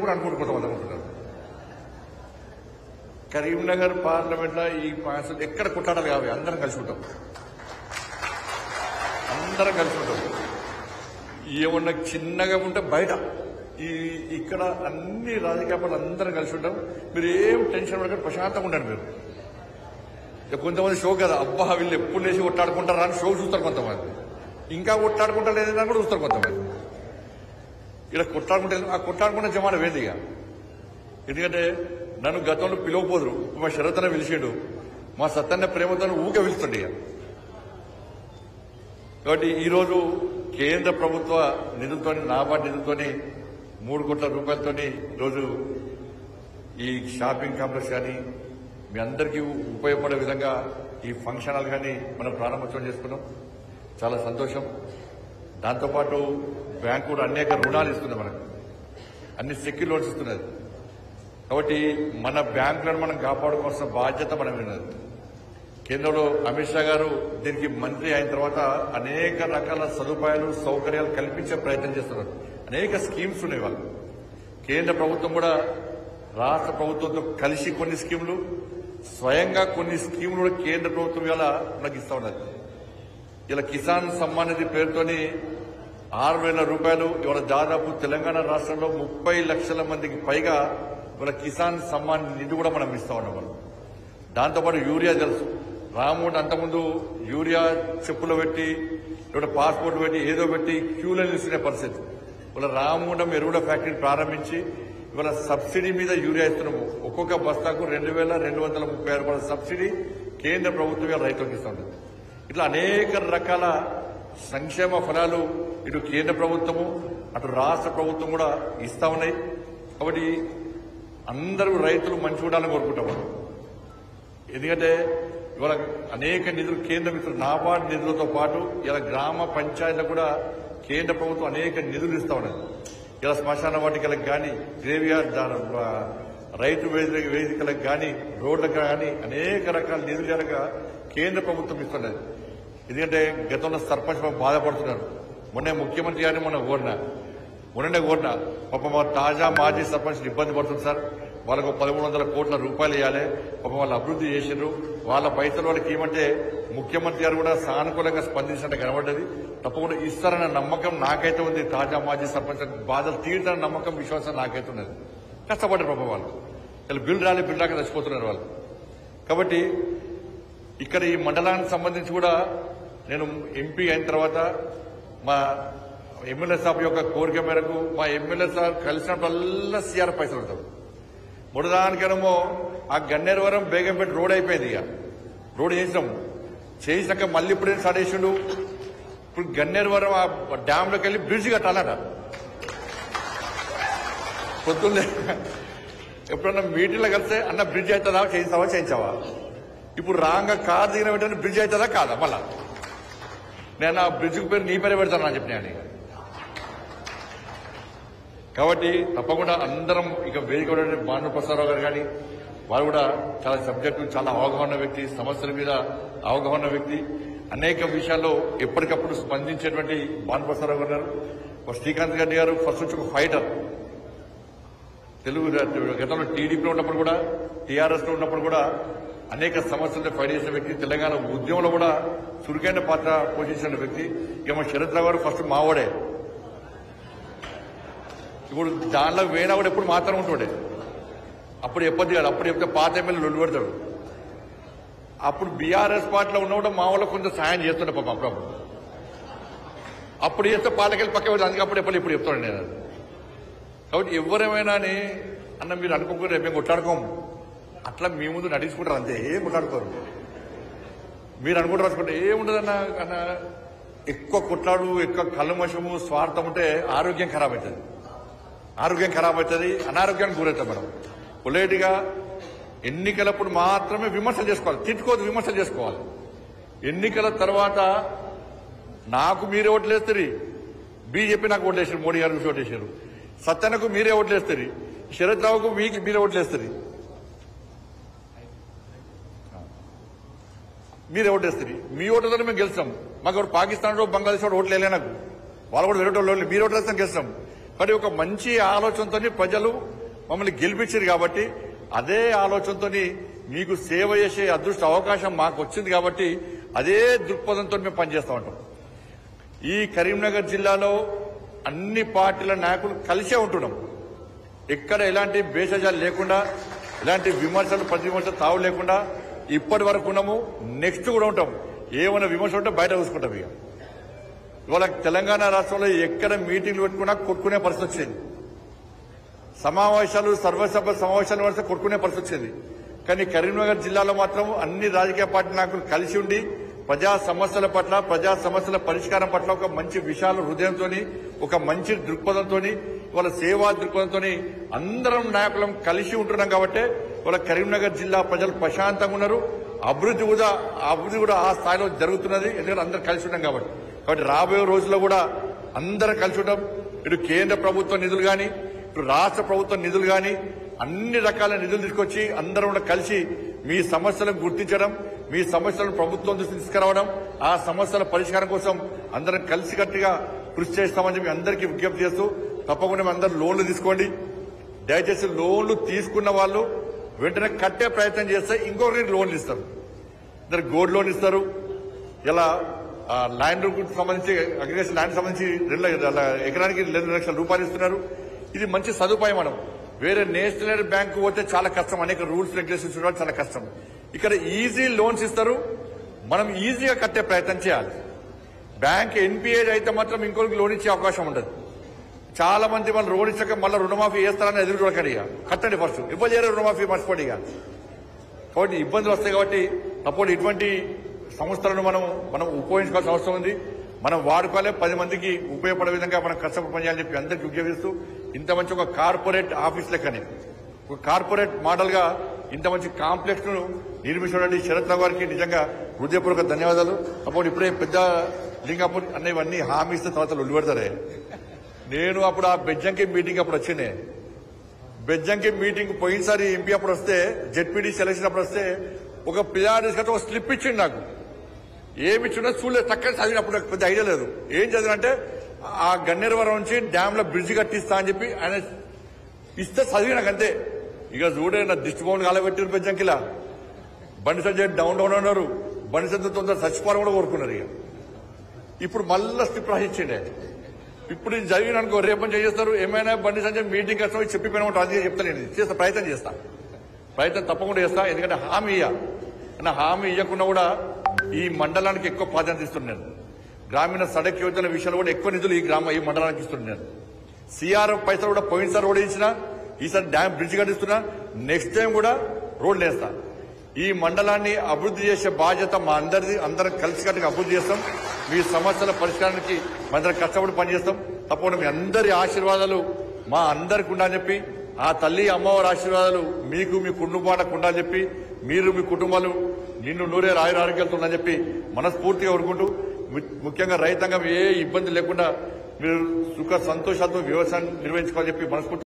కూడా అనుకుంటుకుంటాం అనుకుంటున్నారు. కరీంనగర్ పార్లమెంట్ లో ఈ పాసలు ఎక్కడ కొట్లాడాలి కావాలి, అందరం కలిసి ఉంటాం, అందరం కలిసి ఉంటాం. ఏమన్నా చిన్నగా ఉంటే బయట ఇక్కడ అన్ని రాజకీయ పార్టీలు అందరం కలిసి ఉంటాం. మీరు ఏం టెన్షన్ పడకుండా ప్రశాంతంగా ఉండండి. మీరు కొంతమంది షో కదా, అబ్బా వీళ్ళు ఎప్పుడు లేచి కొట్లాడుకుంటారా అని షో చూస్తారు కొంతమంది, ఇంకా కొట్లాడుకుంటారు లేదని కూడా చూస్తారు కొంతమంది. ఇలా కొట్లాడుకుంటే ఆ కొట్లాడుకున్న జమాన వేది ఇక. ఎందుకంటే నన్ను గతంలో పిలవపోదురు, మా శరతన పిలిచాడు, మా సత్తన్న ప్రేమతో ఊకే పిలుస్తుండే ఇక. కాబట్టి ఈరోజు కేంద్ర ప్రభుత్వ నిధులతో, నాబార్డు నిధులతో 3 కోట్ల రూపాయలతో ఈరోజు ఈ షాపింగ్ కాంప్లెక్స్ కానీ మీ అందరికీ ఉపయోగపడే విధంగా ఈ ఫంక్షన్ హాల్ కానీ మనం ప్రారంభోత్సవం చేసుకున్నాం. చాలా సంతోషం. దాంతోపాటు బ్యాంకు కూడా అనేక రుణాలు ఇస్తుంది, మనకు అన్ని సెక్యూర్ లోన్స్ ఇస్తున్నది. కాబట్టి మన బ్యాంకులను మనం కాపాడుకోవాల్సిన బాధ్యత మనం ఉన్నది. కేంద్రంలో అమిత్ షా గారు దీనికి మంత్రి అయిన తర్వాత అనేక రకాల సదుపాయాలు, సౌకర్యాలు కల్పించే ప్రయత్నం చేస్తున్నారు. అనేక స్కీమ్స్ ఉన్నాయి వాళ్ళు. కేంద్ర ప్రభుత్వం కూడా రాష్ట్ర ప్రభుత్వంతో కలిసి కొన్ని స్కీములు, స్వయంగా కొన్ని స్కీములు కూడా కేంద్ర ప్రభుత్వం ఇలా మనకి ఇస్తా ఉన్నది. ఇలా కిసాన్ సమ్మాన్ నిధి పేరుతోని 6,000 రూపాయలు ఇవాళ దాదాపు తెలంగాణ రాష్ట్రంలో 30 లక్షల మందికి పైగా ఇవాళ కిసాన్ సమ్మాన్ నిధి కూడా మనం ఇస్తా ఉన్నాం. మనం దాంతోపాటు యూరియా తెలుసు, రాముడు అంతకుముందు యూరియా చెప్పులు పెట్టి లేదా పాస్పోర్ట్ పెట్టి ఏదో పెట్టి క్యూలో నిలుస్తున్న పరిస్థితి. ఇవాళ రాముడం ఎరువుల ఫ్యాక్టరీని ప్రారంభించి ఇవాళ సబ్సిడీ మీద యూరియా ఇస్తున్నాము. ఒక్కొక్క బస్తాకు 2,236 రూపాయల సబ్సిడీ కేంద్ర ప్రభుత్వం రైతులకు ఇస్తూ ఉంటుంది. ఇట్లా అనేక రకాల సంక్షేమ ఫలాలు ఇటు కేంద్ర ప్రభుత్వము అటు రాష్ట్ర ప్రభుత్వం కూడా ఇస్తా ఉన్నాయి. కాబట్టి అందరూ రైతులు మంచి ఉండాలని కోరుకుంటాము. ఎందుకంటే ఇవాళ అనేక నిధులు కేంద్ర మిత్రులు నాబార్డు నిధులతో పాటు ఇలా గ్రామ పంచాయతీలకు కూడా కేంద్ర ప్రభుత్వం అనేక నిధులు ఇస్తా ఉన్నది. ఇలా శ్మశాన వాటికలకు కానీ, గ్రేవ్యార్డ్ రైతు వేదికలకు కానీ, రోడ్లకు కానీ అనేక రకాల నిధులు కనుక కేంద్ర ప్రభుత్వం ఇస్తున్నది. ఎందుకంటే గతంలో సర్పంచ్ బాధపడుతున్నారు. మొన్నే ముఖ్యమంత్రి గారిని మొన్ననే కోరిన పాపం మా తాజా మాజీ సర్పంచ్ ఇబ్బంది పడుతుంది సార్, వాళ్ళకు 1,300 కోట్ల రూపాయలు ఇవ్వాలి, పాపం వాళ్ళు అభివృద్ధి చేసిండ్రు, వాళ్ళ పైసలు వాళ్ళకి ఏమంటే ముఖ్యమంత్రి గారు కూడా సానుకూలంగా స్పందించినట్టు కనబడ్డది. తప్పకుండా ఇస్తారన్న నమ్మకం నాకైతే ఉంది. తాజా మాజీ సర్పంచ్ బాధలు తీరుతారన్న నమ్మకం, విశ్వాసం నాకైతే ఉన్నది. కష్టపడ్డారు పాపం వాళ్ళు, బిల్ రాక చచ్చిపోతున్నారు వాళ్ళు. కాబట్టి ఇక్కడ ఈ మండలానికి సంబంధించి కూడా నేను ఎంపీ అయిన తర్వాత మా ఎమ్మెల్యే సాబ్ యొక్క కోరిక మేరకు మా ఎమ్మెల్యే సాబ్ కలిసినప్పుడల్లా సీఆర్ పైసలు ఉంటారు. మొదదానికేమో ఆ గన్నేరువరం బేగంపేట రోడ్ అయిపోయింది. ఇక రోడ్ చేసినాక మళ్ళీ ఇప్పుడేం స్టార్ట్ చేసిండు. ఇప్పుడు గన్నేరువరం ఆ డ్యాంలోకి వెళ్ళి బ్రిడ్జ్ కట్టాలట. పొద్దున్నే ఎప్పుడన్నా మీటింగ్లో కలిస్తే అన్న బ్రిడ్జ్ అవుతుందా, చేయించావా? ఇప్పుడు రాంగా కారు దిగిన వెంటనే బ్రిడ్జ్ అవుతుందా కాదా? మళ్ళా నేను ఆ బ్రిడ్జ్కి పేరు నీ పేరే పెడతాను అని చెప్పిన. కాబట్టి తప్పకుండా అందరం ఇక వేదిక భాను ప్రసాదరావు గారు కానీ వారు కూడా చాలా సబ్జెక్టు, చాలా అవగాహన వ్యక్తి, సమస్యల మీద అవగాహన వ్యక్తి, అనేక విషయాల్లో ఎప్పటికప్పుడు స్పందించేటువంటి భాను ప్రసాదరావు గారు. శ్రీకాంత్ రెడ్డి గారు ఫస్ట్ నుంచి ఒక ఫైటర్. తెలుగు గతంలో టీడీపీలో ఉన్నప్పుడు కూడా, టీఆర్ఎస్ లో ఉన్నప్పుడు కూడా అనేక సమస్యలతో ఫైట్ చేసిన వ్యక్తి. తెలంగాణ ఉద్యమంలో కూడా చురుకైన పాత్ర పోషించిన వ్యక్తి. ఇక మా శరత్ రావు గారు ఫస్ట్ మావోడే. ఇప్పుడు దానిలో వేణా కూడా ఎప్పుడు మాత్రం ఉంటుండే. అప్పుడు చెప్పొద్దు కాదు, అప్పుడు చెప్తే పాత ఎమ్మెల్యే లొల్లు పెడతాడు. అప్పుడు బీఆర్ఎస్ పార్టీలో ఉన్న కూడా మా వాళ్ళకి కొంచెం సాయం చేస్తుండే పాపం అప్పుడప్పుడు. అప్పుడు చేస్తే పాలకెళ్ళి పక్క పెడతాడు. అందుకే అప్పుడు ఇప్పుడు చెప్తాడు నేను. కాబట్టి ఎవరేమైనా అన్న మీరు అనుకోకుండా మేము కొట్లాడుకోము, అట్లా మీ ముందు నడుచుకుంటారు అంతే, ఏం కొట్లాడుకోరు. మీరు అనుకుంటారు రాసుకుంటే ఏముండదన్న అన్న. ఎక్కువ కొట్లాడు, ఎక్కువ కల్మషము, స్వార్థం ఉంటే ఆరోగ్యం ఖరాబ్ అవుతుంది. అనారోగ్యానికి గురవుతాం మనం. పొలైట్గా ఎన్నికలప్పుడు మాత్రమే విమర్శలు చేసుకోవాలి, తిట్టుకోవద్దు, విమర్శలు చేసుకోవాలి. ఎన్నికల తర్వాత నాకు మీరే ఓట్లేస్తారు, బీజేపీ నాకు ఓట్లేసారు, మోడీ గారు చూసి ఓట్లేసారు, సత్యనకు మీరే ఓట్లేస్తారు, శరత్ రావుకు మీరే ఓట్లేస్తారు, మీరే ఓటేస్తారు. మీ ఓట్లతో మేము గెలుస్తాం. మాకు ఎవరు పాకిస్తాన్ బంగ్లాదేశ్ ఓట్లు వేయలే, నాకు వాళ్ళు కూడా వేరే వాళ్ళు మీరు ఓట్లేస్తాం గెలుస్తాం. కానీ ఒక మంచి ఆలోచనతో ప్రజలు మమ్మల్ని గెలిపించారు కాబట్టి అదే ఆలోచనతో మీకు సేవ చేసే అదృష్ట అవకాశం మాకు వచ్చింది కాబట్టి అదే దృక్పథంతో మేము పనిచేస్తూ ఉంటాం. ఈ కరీంనగర్ జిల్లాలో అన్ని పార్టీల నాయకులు కలిసే ఉంటున్నాం. ఎక్కడ ఎలాంటి భేషజాలు లేకుండా, ఎలాంటి విమర్శలు ప్రతి విమర్శలు తావు లేకుండా ఇప్పటి వరకు ఉన్నాము. నెక్స్ట్ కూడా ఉంటాం. ఏమైనా విమర్శ ఉంటే బయట చూసుకుంటాం. ఇవాళ తెలంగాణ రాష్ట్రంలో ఎక్కడ మీటింగ్లు పెట్టుకున్నా కొట్టుకునే పరిస్థితి వచ్చింది. సమావేశాలు, సర్వసభ సమావేశాలు వస్తే కొట్టుకునే పరిస్థితి వచ్చింది. కానీ కరీంనగర్ జిల్లాలో మాత్రం అన్ని రాజకీయ పార్టీ నాయకులు కలిసి ఉండి ప్రజా సమస్యల పట్ల, ప్రజా సమస్యల పరిష్కారం పట్ల ఒక మంచి విశాల హృదయంతో, ఒక మంచి దృక్పథంతో, వాళ్ళ సేవా దృక్పథంతో అందరం నాయకులం కలిసి ఉంటున్నాం. కాబట్టి వాళ్ళ కరీంనగర్ జిల్లా ప్రజలు ప్రశాంతంగా ఉన్నారు. అభివృద్ధి కూడా ఆ స్థాయిలో జరుగుతున్నది. ఎందుకంటే అందరం కలిసి ఉన్నాం కాబట్టి రాబోయే రోజుల్లో కూడా అందరం కలిసి ఉంటాం. ఇటు కేంద్ర ప్రభుత్వ నిధులు కానీ, ఇటు రాష్ట్ర ప్రభుత్వ నిధులు కానీ అన్ని రకాల నిధులు తీసుకొచ్చి అందరం కూడా కలిసి మీ సమస్యలను గుర్తించడం, మీ సమస్యలను ప్రభుత్వం దృష్టి తీసుకురావడం, ఆ సమస్యల పరిష్కారం కోసం అందరం కలిసికట్టుగా కృషి చేస్తామని చెప్పి అందరికీ విజ్ఞప్తి చేస్తూ, తప్పకుండా అందరూ లోన్లు తీసుకోండి. దయచేసి లోన్లు తీసుకున్న వాళ్ళు వెంటనే కట్టే ప్రయత్నం చేస్తే ఇంకొకరికి లోన్లు ఇస్తారు. ఇద్దరు గోల్డ్ లోన్ ఇస్తారు. ఇలా ల్యాండ్ సంబంధించి, అగ్రికల్చర్ ల్యాండ్ సంబంధించి ఎకరానికి 2 లక్షల రూపాయలు ఇస్తున్నారు. ఇది మంచి సదుపాయం. మనం వేరే నేషనల్ బ్యాంకు పోతే చాలా కష్టం, అనేక రూల్స్ రెగ్యులేషన్స్ కూడా చాలా కష్టం. ఇక్కడ ఈజీ లోన్స్ ఇస్తారు. మనం ఈజీగా కట్టే ప్రయత్నం చేయాలి. బ్యాంక్ ఎన్పిఏ అయితే మాత్రం ఇంకొకరికి లోన్ ఇచ్చే అవకాశం ఉండదు. చాలా మంది వాళ్ళు లోన్ ఇచ్చాక మళ్ళీ రుణమాఫీ చేస్తారని ఎదురు చూడకండి. కట్టండి ఫస్ట్, ఇబ్బంది చేయరు రుణమాఫీ మర్చిపోండి. కాబట్టి ఇబ్బందులు వస్తాయి. కాబట్టి అప్పుడు ఇటువంటి సంస్థలను మనం ఉపయోగించుకోవాల్సిన అవసరం ఉంది. మనం వాడుకోవాలి, 10 మందికి ఉపయోగపడే విధంగా మనం కష్టపడి పనిచేయాలని చెప్పి అందరికీ విజ్ఞప్తిస్తూ, ఇంత మంచి ఒక కార్పొరేట్ ఆఫీస్ లెక్కనే, ఒక కార్పొరేట్ మోడల్ గా ఇంత మంచి కాంప్లెక్స్ ను నిర్మించడానికి శరత్ రావు గారికి నిజంగా హృదయపూర్వక ధన్యవాదాలు. అప్పుడు ఇప్పుడే పెద్ద లింగాపూర్ అన్న ఇవన్నీ హామీ ఇస్తే తర్వాత ఒళ్ళు పెడతారే. నేను అప్పుడు ఆ బెజ్జంకి మీటింగ్ అప్పుడు వచ్చిండే. బెజ్జంకి మీటింగ్ పోయినసారి ఎంపీ అప్పుడు వస్తే, జెడ్పీడీ సెలక్షన్ అప్పుడు వస్తే ఒక పిల్లాడి ఒక స్లిప్ ఇచ్చిండు నాకు. ఏమి ఇచ్చినా చూడలేదు, చక్కగా చదివినప్పుడు నాకు పెద్ద ఐడియా లేదు. ఏం చదివినంటే ఆ గన్నేరువరం నుంచి డ్యామ్ లో బ్రిడ్జ్ కట్టిస్తా అని చెప్పి ఆయన ఇస్తే చదివి నాకు అంతే. ఇక చూడే నా దిష్టి బొమ్మలు కాలబెట్టిన బెజ్జంకిలా బండి సంజయ్ డౌన్ అన్నారు. బండి సంజయ్ తొందర చచ్చిపోవడం కూడా కోరుకున్నారు. ఇక ఇప్పుడు మళ్ళా స్లిప్ రాసిచ్చిండే. ఇప్పుడు ఇది చదివిన అనుకో, రేపు చేస్తారు. ఏమైనా బండి సంజయ్ మీటింగ్ కష్టం చెప్పిపోయినా అది చెప్తాను. నేను చేస్తా, ప్రయత్నం తప్పకుండా చేస్తా. ఎందుకంటే హామీ హామీ ఇవ్వకుండా కూడా ఈ మండలానికి ఎక్కువ ప్రాధాన్యత ఇస్తున్నాను. గ్రామీణ సడక్ యోజన విషయంలో కూడా ఎక్కువ నిధులు ఈ మండలానికి ఇస్తున్నాను. సిఆర్ఎఫ్ పైసలు కూడా పోయినసారి రోడ్ ఇచ్చిన, ఈసారి డ్యామ్ బ్రిడ్జ్ కట్టిస్తున్నా. నెక్స్ట్ టైం కూడా రోడ్లు వేస్తా. ఈ మండలాన్ని అభివృద్ధి చేసే బాధ్యత మా అందరిది. అందరం కలిసికట్టుగా అభివృద్ధి చేస్తాం. మీ సమస్యల పరిష్కారానికి అందరం కష్టపడి పనిచేస్తాం. తప్పకుండా మీ అందరి ఆశీర్వాదాలు మా అందరికి ఉండాలని చెప్పి, ఆ తల్లి అమ్మవారి ఆశీర్వాదాలు మీకు, మీ కుటుంబాలకు ఉండాలని చెప్పి, మీరు మీ కుటుంబాలు నిన్ను నూరే ఆరోగ్యాలతో ఉందని చెప్పి మనస్ఫూర్తిగా కోరుకుంటూ, ముఖ్యంగా రైతాంగం ఏ ఇబ్బంది లేకుండా మీరు సుఖ సంతోషాలతో వ్యవసాయం నిర్వహించుకోవాలని చెప్పి మనస్ఫూర్తి